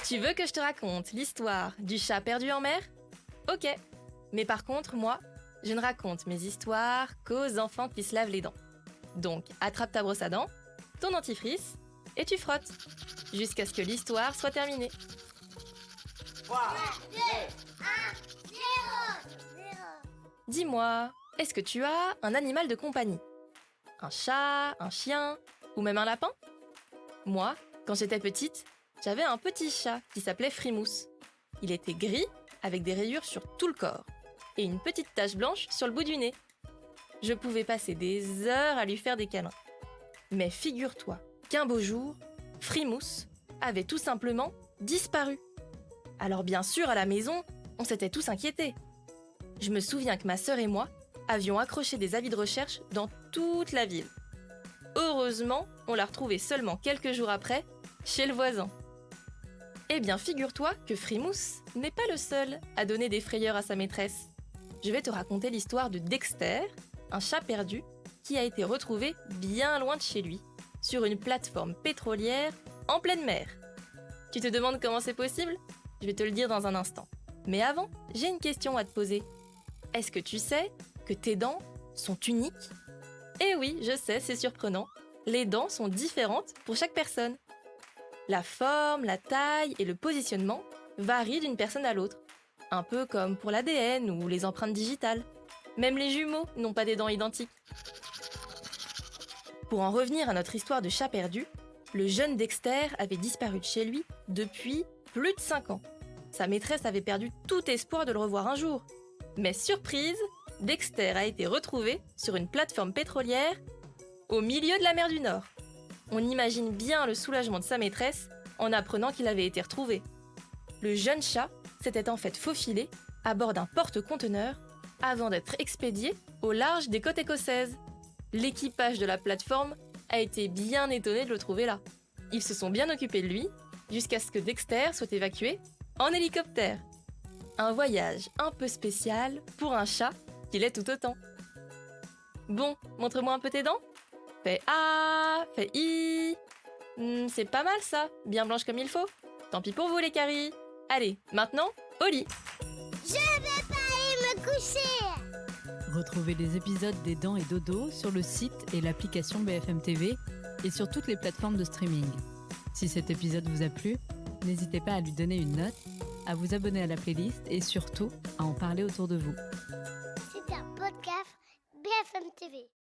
Tu veux que je te raconte l'histoire du chat perdu en mer? Ok. Mais par contre, moi, je ne raconte mes histoires qu'aux enfants qui se lavent les dents. Donc, attrape ta brosse à dents, ton dentifrice, et tu frottes, jusqu'à ce que l'histoire soit terminée. 3, 2, 1, 0. Dis-moi, est-ce que tu as un animal de compagnie? Un chat, un chien, ou même un lapin? Moi, quand j'étais petite, j'avais un petit chat qui s'appelait Frimousse. Il était gris, avec des rayures sur tout le corps, et une petite tache blanche sur le bout du nez. Je pouvais passer des heures à lui faire des câlins. Mais figure-toi qu'un beau jour, Frimousse avait tout simplement disparu. Alors bien sûr, à la maison, on s'était tous inquiétés. Je me souviens que ma sœur et moi avions accroché des avis de recherche dans toute la ville. Heureusement, on l'a retrouvé seulement quelques jours après, chez le voisin. Eh bien, figure-toi que Frimousse n'est pas le seul à donner des frayeurs à sa maîtresse. Je vais te raconter l'histoire de Dexter, un chat perdu qui a été retrouvé bien loin de chez lui, sur une plateforme pétrolière en pleine mer. Tu te demandes comment c'est possible? Je vais te le dire dans un instant. Mais avant, j'ai une question à te poser. Est-ce que tu sais que tes dents sont uniques? Eh oui, je sais, c'est surprenant. Les dents sont différentes pour chaque personne. La forme, la taille et le positionnement varient d'une personne à l'autre. Un peu comme pour l'ADN ou les empreintes digitales. Même les jumeaux n'ont pas des dents identiques. Pour en revenir à notre histoire de chat perdu, le jeune Dexter avait disparu de chez lui depuis plus de 5 ans. Sa maîtresse avait perdu tout espoir de le revoir un jour. Mais surprise, Dexter a été retrouvé sur une plateforme pétrolière au milieu de la mer du Nord. On imagine bien le soulagement de sa maîtresse en apprenant qu'il avait été retrouvé. Le jeune chat s'était en fait faufilé à bord d'un porte-conteneurs avant d'être expédié au large des côtes écossaises. L'équipage de la plateforme a été bien étonné de le trouver là. Ils se sont bien occupés de lui jusqu'à ce que Dexter soit évacué en hélicoptère. Un voyage un peu spécial pour un chat qui l'est tout autant. Bon, montre-moi un peu tes dents. Fais A, fais I. C'est pas mal ça, bien blanche comme il faut. Tant pis pour vous les caries. Allez, maintenant, au lit. Je vais pas aller me coucher. Retrouvez les épisodes des Dents et Dodo sur le site et l'application BFM TV et sur toutes les plateformes de streaming. Si cet épisode vous a plu, n'hésitez pas à lui donner une note, à vous abonner à la playlist et surtout à en parler autour de vous. C'était un podcast BFM TV.